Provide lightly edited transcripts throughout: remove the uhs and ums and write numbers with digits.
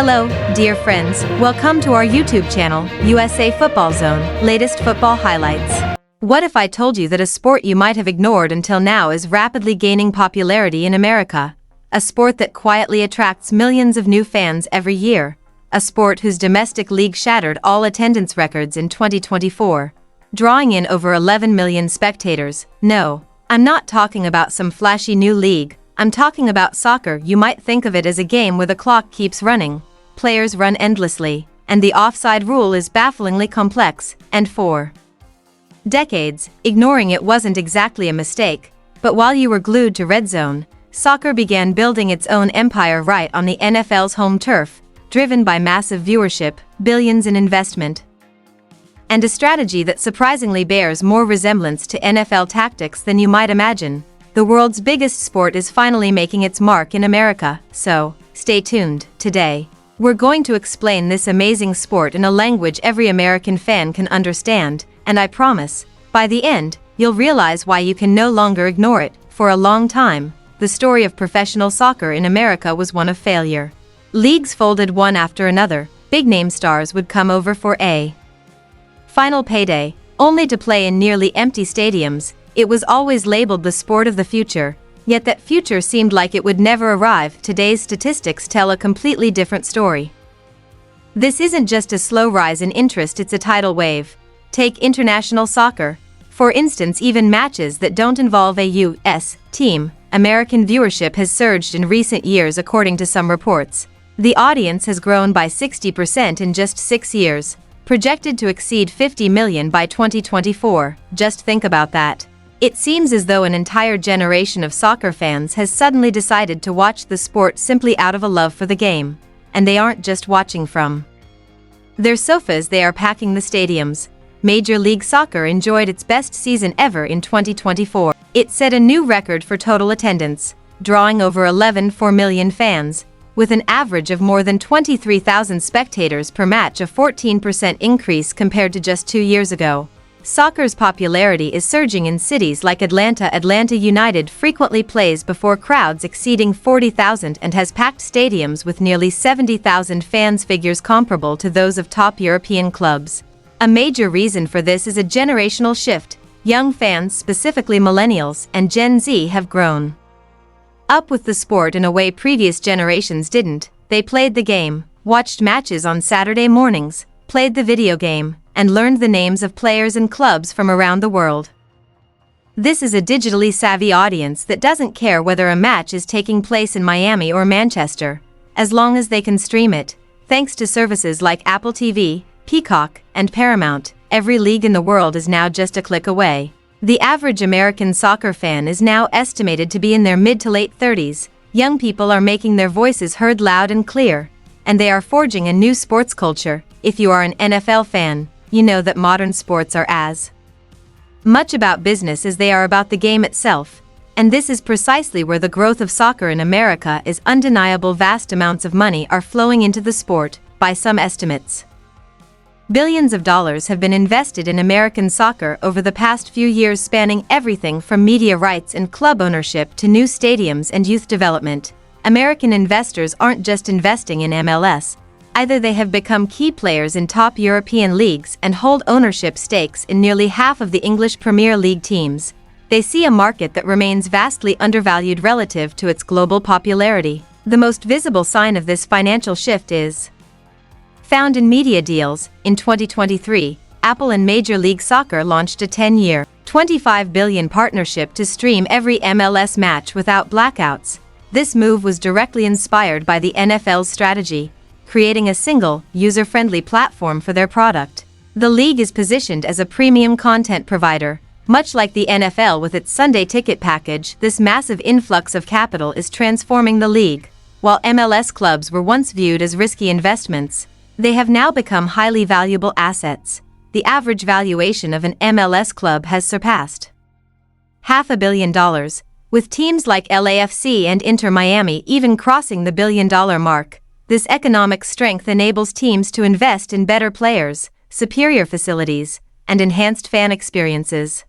Hello, dear friends, welcome to our YouTube channel, USA Football Zone, latest football highlights. What if I told you that a sport you might have ignored until now is rapidly gaining popularity in America? A sport that quietly attracts millions of new fans every year. A sport whose domestic league shattered all attendance records in 2024, drawing in over 11 million spectators. No, I'm not talking about some flashy new league. I'm talking about soccer. You might think of it as a game where the clock keeps running, players run endlessly, and the offside rule is bafflingly complex, and for decades, ignoring it wasn't exactly a mistake, but while you were glued to Red Zone, soccer began building its own empire right on the NFL's home turf, driven by massive viewership, billions in investment, and a strategy that surprisingly bears more resemblance to NFL tactics than you might imagine. The world's biggest sport is finally making its mark in America, so stay tuned. Today, we're going to explain this amazing sport in a language every American fan can understand, and I promise, by the end, you'll realize why you can no longer ignore it. For a long time, the story of professional soccer in America was one of failure. Leagues folded one after another, big-name stars would come over for a final payday, only to play in nearly empty stadiums. It was always labeled the sport of the future, yet that future seemed like it would never arrive. Today's statistics tell a completely different story. This isn't just a slow rise in interest, it's a tidal wave. Take international soccer. For instance, even matches that don't involve a U.S. team, American viewership has surged in recent years according to some reports. The audience has grown by 60% in just 6 years, projected to exceed 50 million by 2024. Just think about that. It seems as though an entire generation of soccer fans has suddenly decided to watch the sport simply out of a love for the game. And they aren't just watching from their sofas, they are packing the stadiums. Major League Soccer enjoyed its best season ever in 2024. It set a new record for total attendance, drawing over 11.4 million fans, with an average of more than 23,000 spectators per match, a 14% increase compared to just 2 years ago. Soccer's popularity is surging in cities like Atlanta. Atlanta United frequently plays before crowds exceeding 40,000 and has packed stadiums with nearly 70,000 fans, figures comparable to those of top European clubs. A major reason for this is a generational shift. Young fans, specifically millennials and Gen Z, have grown up with the sport in a way previous generations didn't. They played the game, watched matches on Saturday mornings, played the video game, and learned the names of players and clubs from around the world. This is a digitally savvy audience that doesn't care whether a match is taking place in Miami or Manchester, as long as they can stream it. Thanks to services like Apple TV, Peacock, and Paramount, every league in the world is now just a click away. The average American soccer fan is now estimated to be in their mid to late 30s. Young people are making their voices heard loud and clear, and they are forging a new sports culture. If you are an NFL fan, you know that modern sports are as much about business as they are about the game itself, and this is precisely where the growth of soccer in America is undeniable. Vast amounts of money are flowing into the sport. By some estimates, billions of dollars have been invested in American soccer over the past few years, spanning everything from media rights and club ownership to new stadiums and youth development. American investors aren't just investing in MLS. Either they have become key players in top European leagues and hold ownership stakes in nearly half of the English Premier League teams. They see a market that remains vastly undervalued relative to its global popularity. The most visible sign of this financial shift is found in media deals. In 2023, Apple and Major League Soccer launched a 10-year, $25 billion partnership to stream every MLS match without blackouts. This move was directly inspired by the NFL's strategy, creating a single, user-friendly platform for their product. The league is positioned as a premium content provider, much like the NFL with its Sunday ticket package. This massive influx of capital is transforming the league. While MLS clubs were once viewed as risky investments, they have now become highly valuable assets. The average valuation of an MLS club has surpassed $500 million, with teams like LAFC and Inter Miami even crossing the billion-dollar mark. This economic strength enables teams to invest in better players, superior facilities, and enhanced fan experiences,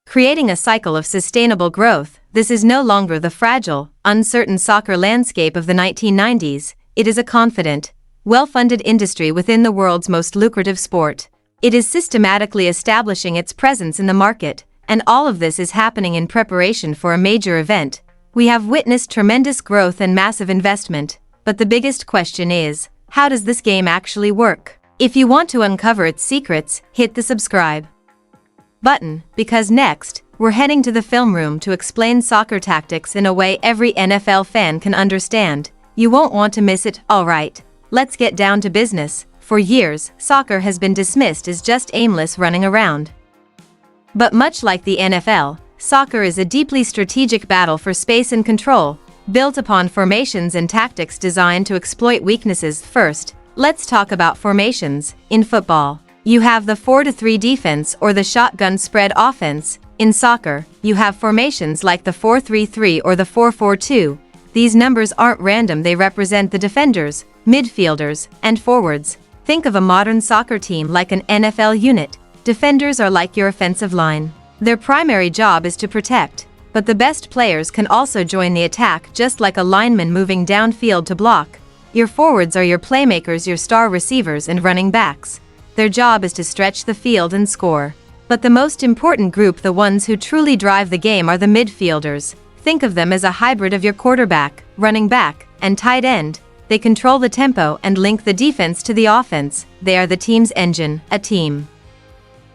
creating a cycle of sustainable growth. This is no longer the fragile, uncertain soccer landscape of the 1990s. It is a confident, well-funded industry within the world's most lucrative sport. It is systematically establishing its presence in the market, and all of this is happening in preparation for a major event. We have witnessed tremendous growth and massive investment, but the biggest question is, how does this game actually work? If you want to uncover its secrets, hit the subscribe button, because next, we're heading to the film room to explain soccer tactics in a way every NFL fan can understand. You won't want to miss it. Alright, let's get down to business. For years, soccer has been dismissed as just aimless running around. But much like the NFL, soccer is a deeply strategic battle for space and control, built upon formations and tactics designed to exploit weaknesses. First, let's talk about formations. In football, you have the 4-3 defense or the shotgun spread offense. In soccer, you have formations like the 4-3-3 or the 4-4-2. These numbers aren't random, they represent the defenders, midfielders, and forwards. Think of a modern soccer team like an NFL unit. Defenders are like your offensive line. Their primary job is to protect, but the best players can also join the attack, just like a lineman moving downfield to block. Your forwards are your playmakers, your star receivers and running backs. Their job is to stretch the field and score. But the most important group, the ones who truly drive the game, are the midfielders. Think of them as a hybrid of your quarterback, running back, and tight end. They control the tempo and link the defense to the offense. They are the team's engine. A team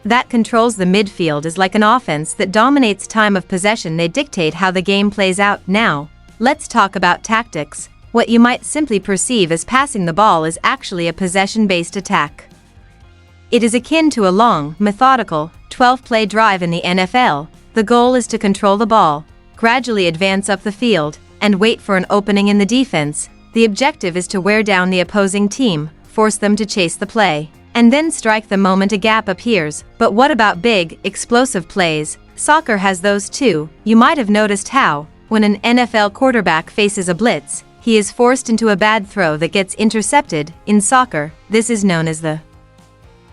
that controls the midfield is like an offense that dominates time of possession. They dictate how the game plays out. Now, let's talk about tactics. What you might simply perceive as passing the ball is actually a possession-based attack. It is akin to a long, methodical, 12-play drive in the NFL. The goal is to control the ball, gradually advance up the field, and wait for an opening in the defense. The objective is to wear down the opposing team, force them to chase the play, and then strike the moment a gap appears. But what about big, explosive plays? Soccer has those too. You might have noticed how, when an NFL quarterback faces a blitz, he is forced into a bad throw that gets intercepted. In soccer, this is known as the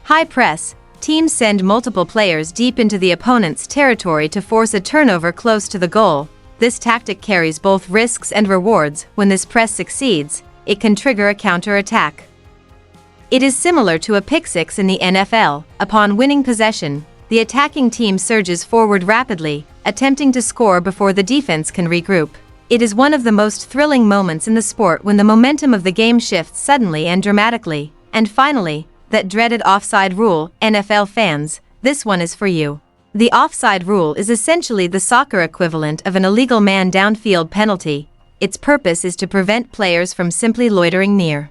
high press. Teams send multiple players deep into the opponent's territory to force a turnover close to the goal. This tactic carries both risks and rewards. When this press succeeds, it can trigger a counter-attack. It is similar to a pick-six in the NFL. Upon winning possession, the attacking team surges forward rapidly, attempting to score before the defense can regroup. It is one of the most thrilling moments in the sport when the momentum of the game shifts suddenly and dramatically. And finally, that dreaded offside rule. NFL fans, this one is for you. The offside rule is essentially the soccer equivalent of an illegal man downfield penalty. Its purpose is to prevent players from simply loitering near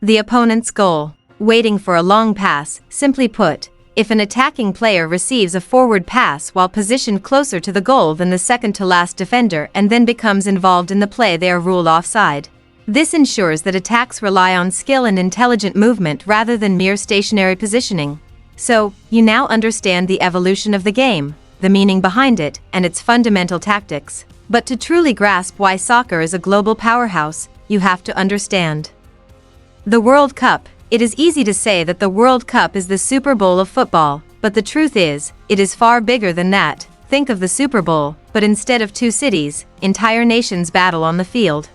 the opponent's goal, waiting for a long pass. Simply put, if an attacking player receives a forward pass while positioned closer to the goal than the second-to-last defender and then becomes involved in the play, they are ruled offside. This ensures that attacks rely on skill and intelligent movement rather than mere stationary positioning. So, you now understand the evolution of the game, the meaning behind it, and its fundamental tactics. But to truly grasp why soccer is a global powerhouse, you have to understand the World Cup. It is easy to say that the World Cup is the Super Bowl of football, but the truth is, it is far bigger than that. Think of the Super Bowl, but instead of two cities, entire nations battle on the field.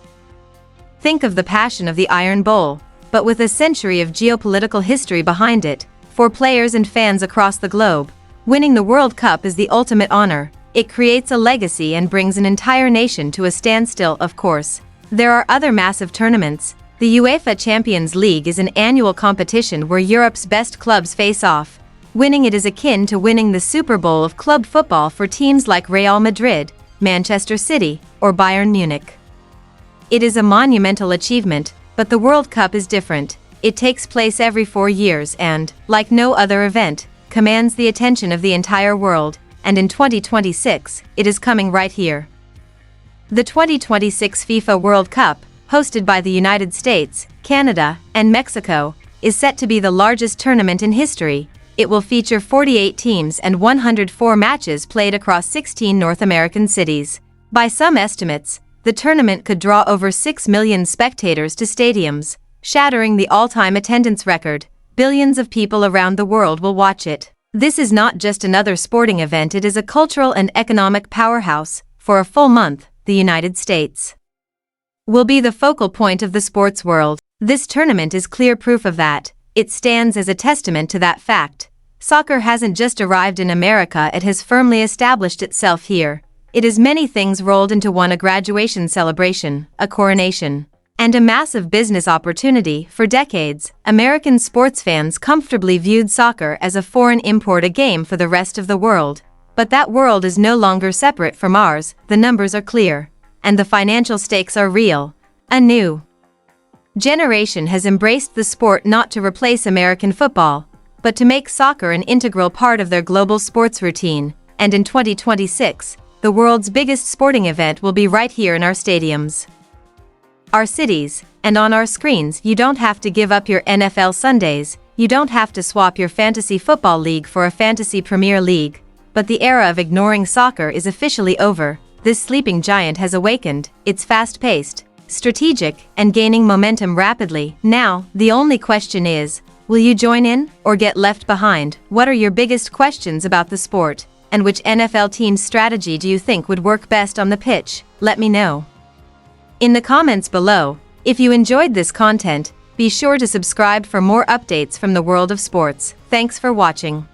Think of the passion of the Iron Bowl, but with a century of geopolitical history behind it. For players and fans across the globe, winning the World Cup is the ultimate honor. It creates a legacy and brings an entire nation to a standstill. Of course, there are other massive tournaments. The UEFA Champions League is an annual competition where Europe's best clubs face off. Winning it is akin to winning the Super Bowl of club football for teams like Real Madrid, Manchester City, or Bayern Munich. It is a monumental achievement, but the World Cup is different. It takes place every 4 years and, like no other event, commands the attention of the entire world, and in 2026, it is coming right here. The 2026 FIFA World Cup, hosted by the United States, Canada, and Mexico, is set to be the largest tournament in history. It will feature 48 teams and 104 matches played across 16 North American cities. By some estimates, the tournament could draw over 6 million spectators to stadiums, shattering the all-time attendance record. Billions of people around the world will watch it. This is not just another sporting event, it is a cultural and economic powerhouse. For a full month, the United States will be the focal point of the sports world. This tournament is clear proof of that. It stands as a testament to that fact. Soccer hasn't just arrived in America, it has firmly established itself here. It is many things rolled into one: a graduation celebration, a coronation, and a massive business opportunity. For decades, American sports fans comfortably viewed soccer as a foreign import, a game for the rest of the world. But that world is no longer separate from ours. The numbers are clear, and the financial stakes are real. A new generation has embraced the sport not to replace American football, but to make soccer an integral part of their global sports routine. And in 2026, the world's biggest sporting event will be right here in our stadiums, our cities, and on our screens. You don't have to give up your NFL Sundays, you don't have to swap your fantasy football league for a fantasy Premier League. But the era of ignoring soccer is officially over. This sleeping giant has awakened. It's fast-paced, strategic, and gaining momentum rapidly. Now, the only question is, will you join in or get left behind? What are your biggest questions about the sport? And which NFL team's strategy do you think would work best on the pitch? Let me know in the comments below. If you enjoyed this content, be sure to subscribe for more updates from the world of sports. Thanks for watching.